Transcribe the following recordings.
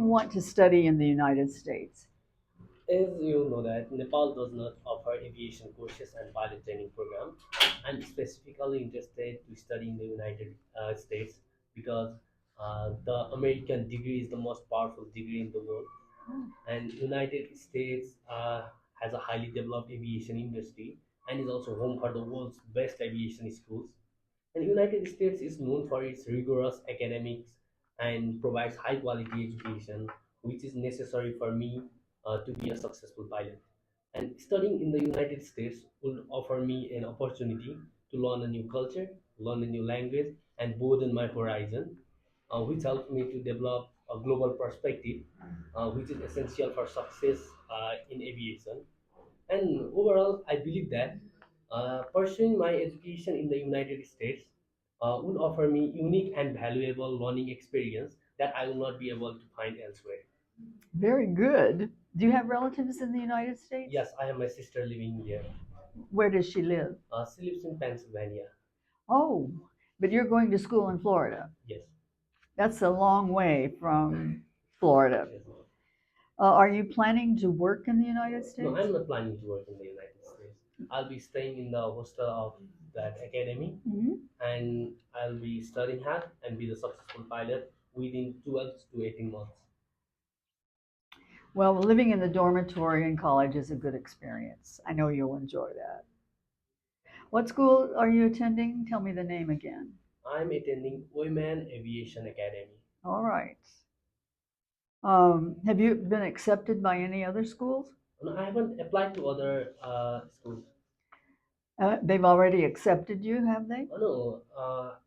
want to study in the United States? As you know that Nepal does not offer aviation courses and pilot training program. I'm specifically interested to study in the United States because the American degree is the most powerful degree in the world, and United States has a highly developed aviation industry and is also home for the world's best aviation schools. And United States is known for its rigorous academics and provides high quality education, which is necessary for me to be a successful pilot. And studying in the United States will offer me an opportunity to learn a new culture, learn a new language, and broaden my horizon, which helps me to develop a global perspective, which is essential for success in aviation. And overall, I believe that pursuing my education in the United States would offer me unique and valuable learning experience that I will not be able to find elsewhere. Very good. Do you have relatives in the United States? Yes, I have my sister living here. Where does she live? She lives in Pennsylvania. Oh, but you're going to school in Florida. Yes. That's a long way from Florida. Yes. Are you planning to work in the United No, States? I'm not planning to work in the United States. I'll be staying in the hostel of that academy, Mhm. and I'll be studying hard and be the successful pilot within 12 to 18 months. Well, living in the dormitory in college is a good experience. I know you'll enjoy that. What school are you attending? Tell me the name again. I'm attending Women Aviation Academy. All right. Have you been accepted by any other schools? No, I haven't applied to other schools. They've already accepted you, have they? No,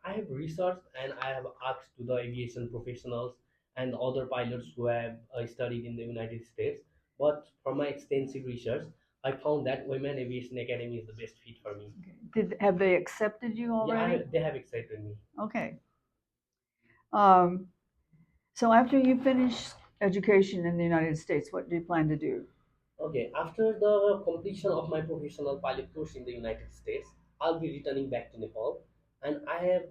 I have researched and I have asked to the aviation professionals and other pilots who have studied in the United States. But from my extensive research, I found that Women Aviation Academy is the best fit for me. Have they accepted you Yeah, already? they have accepted me. Okay. Um, so after you finish education in the United States, what do you plan to do? Okay, after the completion of my professional pilot course in the United States, I'll be returning back to Nepal, and I have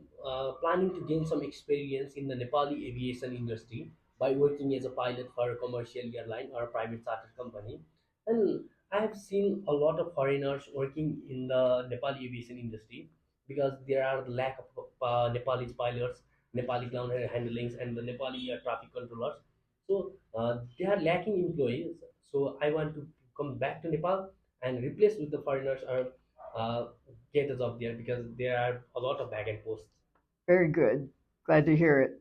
planning to gain some experience in the Nepali aviation industry by working as a pilot for a commercial airline or a private charter company. And I have seen a lot of foreigners working in the Nepali aviation industry because there are lack of Nepalese pilots, Nepali ground handlings, and the Nepali traffic controllers. So they are lacking employees. So I want to come back to Nepal and replace with the foreigners or uh, get a job there because there are a lot of vacant posts. Very good. Glad to hear it.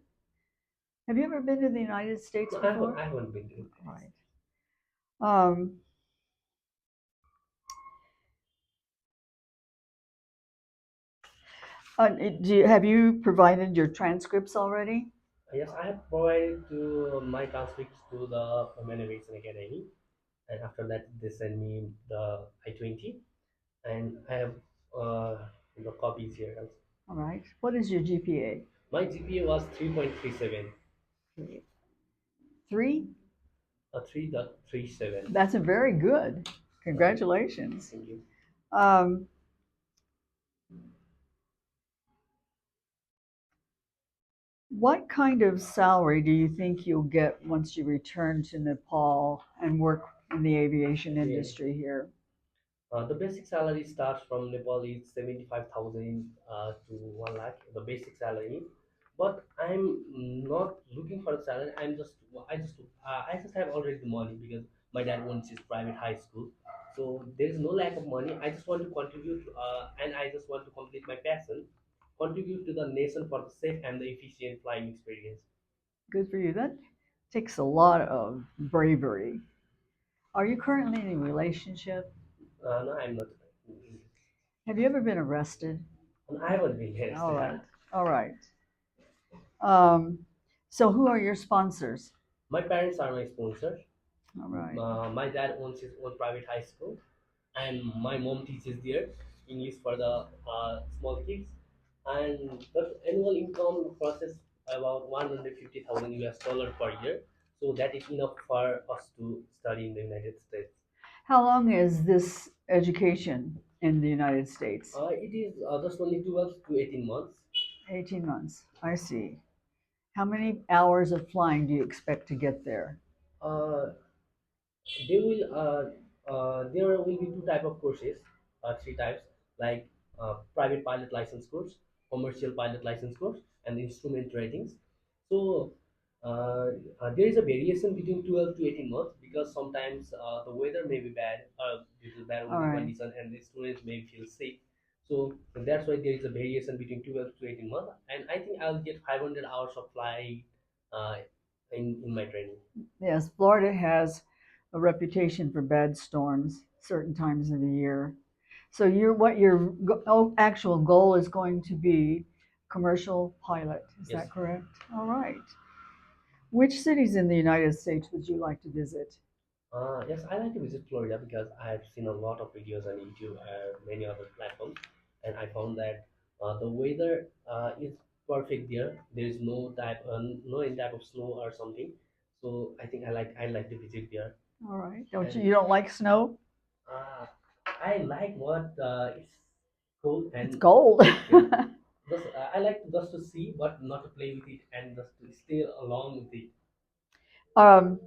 Have you ever been to the United States No, before? I haven't been to it. Right. Um, have you provided your transcripts already? Yes, I have provided to my transcripts to the Women Aviation Academy, and after that they send me the I-20, and I have uh, the copies here also. All right. What is your GPA? My GPA was 3.37, Three? 3.37. That's a very good. Congratulations. Thank you. Um, what kind of salary do you think you'll get once you return to Nepal and work in the aviation Okay. industry here? The basic salary starts from Nepal is 75,000 to 1 lakh, the basic salary. But I'm not looking for a salary. I just have already the money because my dad wants his private high school. So there is no lack of money. I just want to contribute, and I just want to complete my passion, contribute to the nation for the safe and the efficient flying experience. Good for you. That takes a lot of bravery. Are you currently in a relationship? No, I'm not. Have you ever been arrested? I haven't been here. All right. All right. Um, so who are your sponsors? My parents are my sponsors. All right. My dad owns his own private high school, and my mom teaches there English for the small kids. And the annual income process about 150,000 US dollar per year. So that is enough for us to study in the United States. How long is this education in the United States? It is just only 12 to 18 months. 18 months. I see. How many hours of flying do you expect to get there? Uh, they will there will be two type of courses, three types, like private pilot license course, commercial pilot license course, and instrument ratings. So there is a variation between 12 to 18 months, because sometimes the weather may be bad, due to bad All weather right. condition, and the students may feel sick. So that's why there is a variation between 12 to 18 months, and I think I'll get 500 hours of flying uh, in my training. Yes, Florida has a reputation for bad storms certain times of the year. So your actual goal is going to be commercial pilot. Is Yes. that correct? All right. Which cities in the United States would you like to visit? Yes, I like to visit Florida because I have seen a lot of videos on YouTube and many other platforms, and I found that the weather is perfect there. There is no any type of snow or something. So I like to visit there. All right. Don't you And you don't like snow? uh, I like what it's cold, It's and cold. yeah, just I like just to see, but not to play with it, and just to stay along with it. um,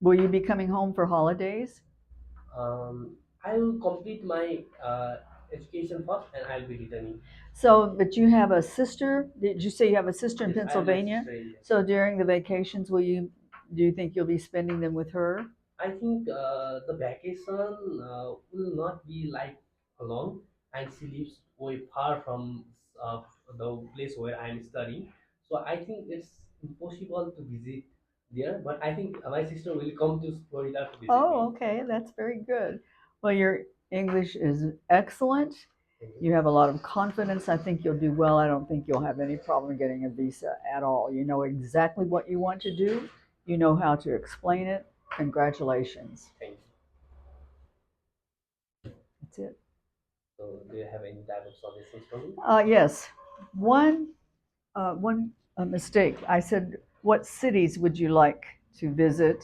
will you be coming home for holidays? I will complete my education first, and I'll be returning. So, but you have a sister. Did you say you have a sister in Yes, I have my Pennsylvania? sister in. So during the vacations, do you think you'll be spending them with her? I think the vacation will not be like long, and she lives way far from uh, the place where I'm studying. So I think it's impossible to visit there. But I think my sister will come to Florida to visit Oh, me. okay, that's very good. Well, your English is excellent. Thank you. You have a lot of confidence. I think you'll do well. I don't think you'll have any problem getting a visa at all. You know exactly what you want to do. You know how to explain it. Congratulations. Thank you. That's it. So, do you have any type of suggestions for me? Yes. One one mistake. I said, what cities would you like to visit?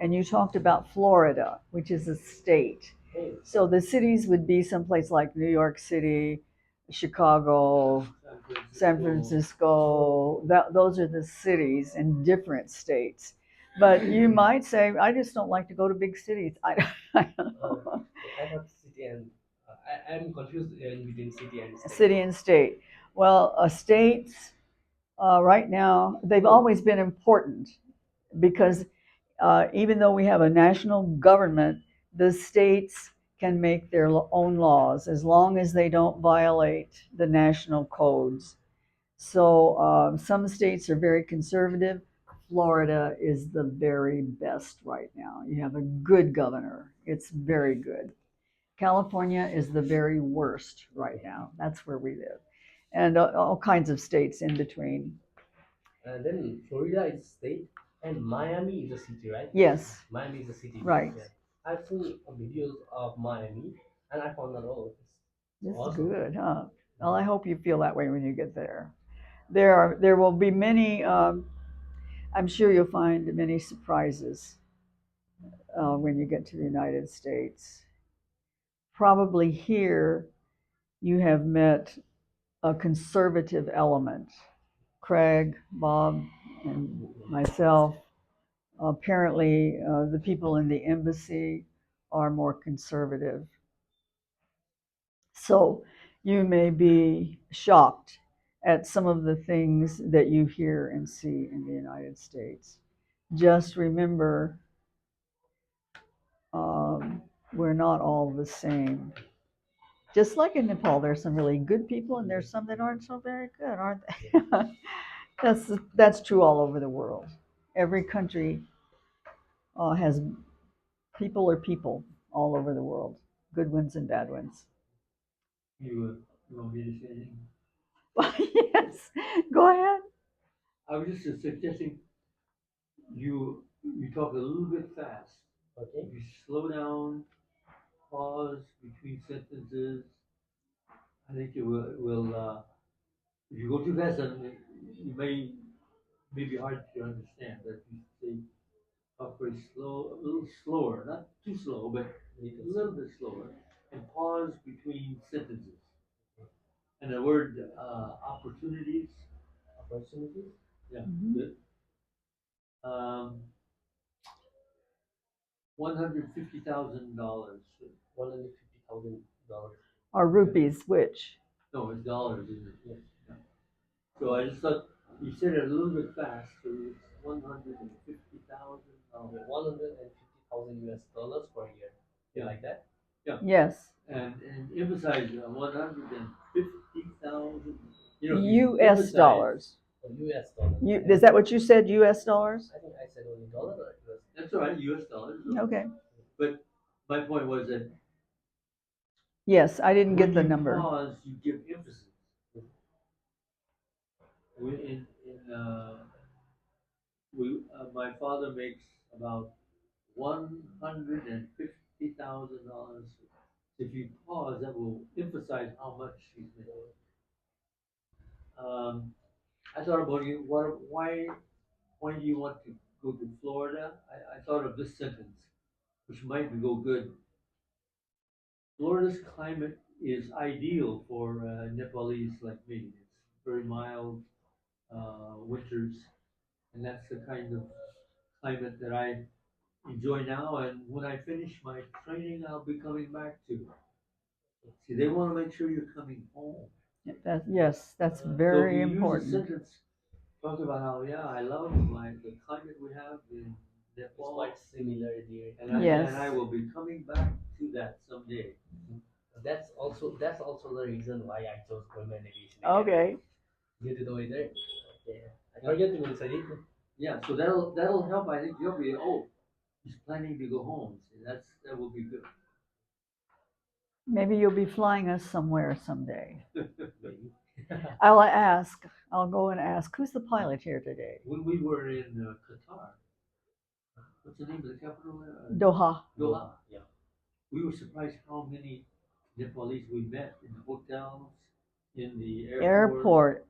And you talked about Florida, which is a state. Hey, So the cities would be someplace like New York City, Chicago, San Francisco. Those are the cities in different states. But you might say, I just don't like to go to big cities. I don't Uh, know. I thought city and I'm confused in between city and state. City and state. Well, states right now, they've always been important because even though we have a national government, the states can make their own laws as long as they don't violate the national codes. So some states are very conservative. Florida is the very best right now. You have a good governor. It's very good. California is the very worst right now. That's where we live. And all kinds of states in between. And then Florida is state, and Miami is a city, right? Yes, Miami is a city. right. Yeah. I've seen videos of Miami, and I found that it's This is awesome. good, huh? Well, I hope you feel that way when you get there. There will be many. I'm sure you'll find many surprises when you get to the United States. Probably here you have met a conservative element. Craig, Bob, and myself. Apparently, the people in the embassy are more conservative. So you may be shocked at some of the things that you hear and see in the United States. Just remember, we're not all the same. Just like in Nepal, there's some really good people and there's some that aren't so very good, aren't they? That's true all over the world. Every country has people or people all over the world, good ones and bad ones. You want me to say anything? Yes, go ahead. I was just suggesting you talk a little bit fast. Okay. If you slow down, pause between sentences, I think it will. If you go too fast, then you may be hard to understand. But if you say talk very slow, a little slower, not too slow, but a little bit slower, and pause between sentences. And the word opportunities. Opportunities. Yeah. Mhm. Good. Um, $150,000. $150,000. Or rupees, which? No, it's dollars, isn't it? Yes. Yeah. So I just thought you said it a little bit fast. So it's $150,000. 150,000 US dollars per year. You Yeah. like that? Yeah. Yes. And emphasize 150,000. You know, if you US emphasize, dollars. US dollars. Is that what you said, US dollars? I think I said only dollar or US. that's all right, US dollars. Okay. But my point was that Yes, I didn't when get the you number. pause, you give emphasis. My father makes about $150,000. If you pause, that will emphasize how much he's making. I thought about you. Why do you want to go to Florida? I thought of this sentence, which might go good. Florida's climate is ideal for Nepalese like me. It's very mild winters, and that's the kind of climate that I enjoy now. And when I finish my training, I'll be coming back to. See, they want to make sure you're coming home. Yes, that's So if very you use a important. sentence, talk about how I love the climate we have in It's Nepal, quite similar there. Yes. and I will be coming back to that someday. That's also the reason why I chose Goldman Aviation. Okay. Due to the weather. Yeah. I forget to mention it. Yeah, so that'll help. I think you'll be he's planning to go home. See, that will be good. Maybe you'll be flying us somewhere someday. Maybe. I'll ask. I'll go and ask, who's the pilot here today? When we were in Qatar, what's the name of the capital there? Doha. Doha. Yeah. We were surprised how many Nepalese we met in the hotels, in the Airport.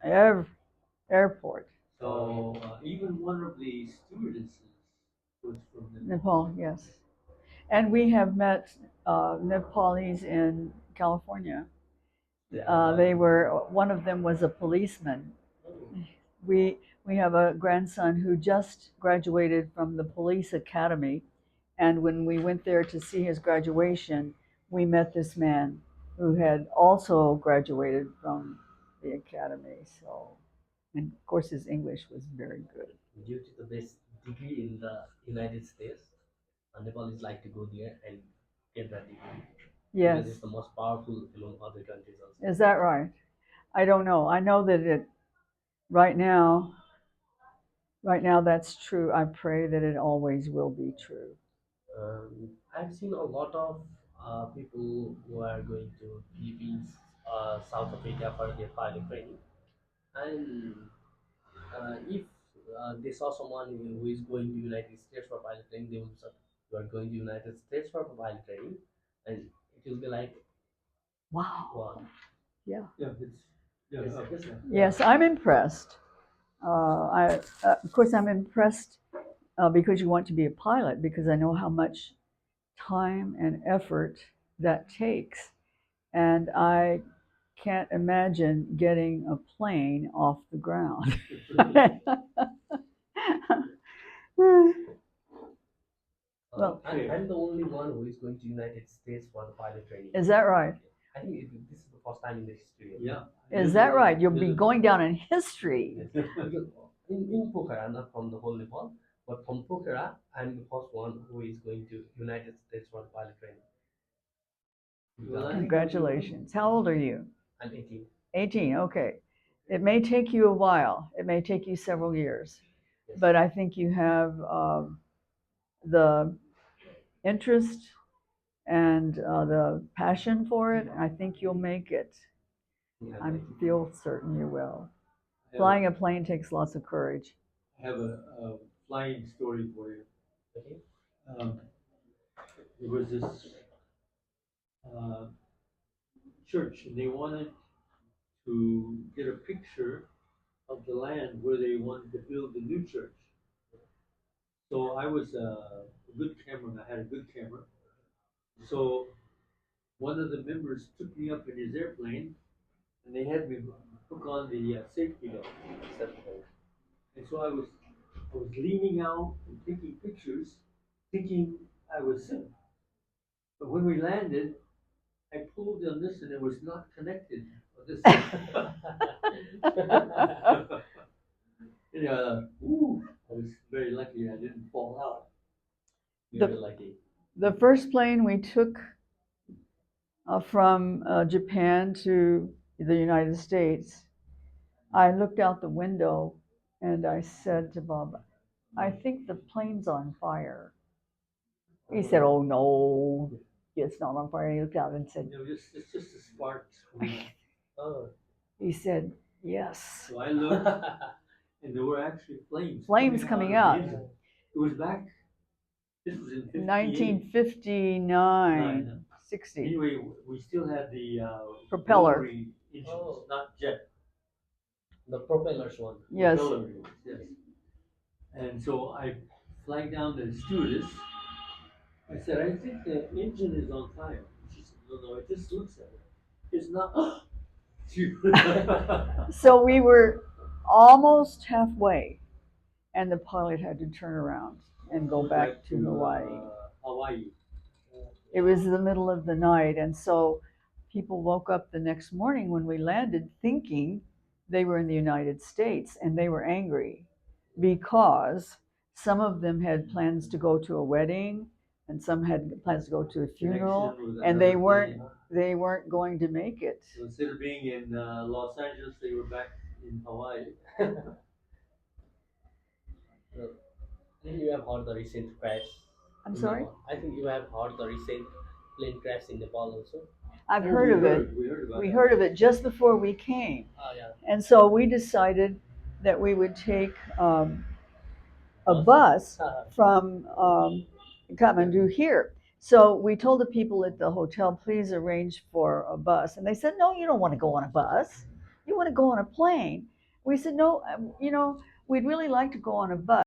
Airport. So even one of the stewardesses was from Nepal, yes. And we have met Nepalese in California. One of them was a policeman. We we have a grandson who just graduated from the police academy, and when we went there to see his graduation, we met this man who had also graduated from the academy. So, and of course, his English was very good. Due to the best degree in the United States, Nepalese like to go there and get that degree. Because it's Yes, the most powerful among other countries also. is that right? I don't know. I know that right now, right now that's true. I pray that it always will be true. I've seen a lot of people who are going to Philippines, South Africa for their pilot training, and if they saw someone who is going to United States for pilot training, they will say, "You are going to United States for pilot training," and it will be like, Wow. "Wow, Yeah. Yeah, Yes, I'm impressed. Of course, I'm impressed because you want to be a pilot because I know how much time and effort that takes. And I can't imagine getting a plane off the ground. Well, I'm the only one who is going to United States for the pilot training." is that right? I think this is the first time in the history. Yeah. Is that right? You'll be going down in history. Yes. Because in Pokhara, not from the whole Nepal, but from Pokhara, I'm the first one who is going to United States for the pilot training. Congratulations. How old are you? I'm 18. 18, okay. It may take you a while. It may take you several years. Yes. But I think you have the interest and the passion for it. I think you'll make it. I feel certain you will. Flying a plane takes lots of courage. I have a flying story for you. Okay. There was this uh, church, and they wanted to get a picture of the land where they wanted to build the new church. So I was a good cameraman. I had a good camera. So one of the members took me up in his airplane, and they had me hook on the safety belt. And so I was leaning out and taking pictures, thinking I was safe. But when we landed, I pulled on this and it was not connected on this side. Yeah, ooh, I was very lucky I didn't fall out. You're The, lucky. the first plane we took from Japan to the United States, I looked out the window and I said to Bob, I think the plane's on fire. He said, oh no, it's not on fire. He looked out and said, You know, it's just a spark. Oh. he said, yes. So I looked, and there were actually flames. Flames coming of the out. engine. It was back. This was in 58. 1959, 60. Anyway, we still had the Propeller. rotary engines, Oh. not jet. The propellers one. Yes. Propeller engines, yes. And so I flagged down the stewardess. I said, I think the engine is on fire. She said, no, it just looks at it. It's not. So we were almost halfway, and the pilot had to turn around and go back to Hawaii. Hawaii. It was the middle of the night, and so people woke up the next morning when we landed thinking they were in the United States, and they were angry because some of them had plans to go to a wedding and some had plans to go to a funeral, Connection with and they another weren't plane. they weren't going to make it. So instead of being in Los Angeles, they were back in Hawaii. I think you have heard the recent crash. I'm in sorry? Nepal. I think you have heard the recent plane crash in Nepal also. I've Oh, heard we of it. We heard about We it. heard of it just before we came. Oh yeah. And so we decided that we would take a Bus. bus from Kathmandu here. So we told the people at the hotel, please arrange for a bus. And they said, no, you don't want to go on a bus. You want to go on a plane. We said, no, we'd really like to go on a bus.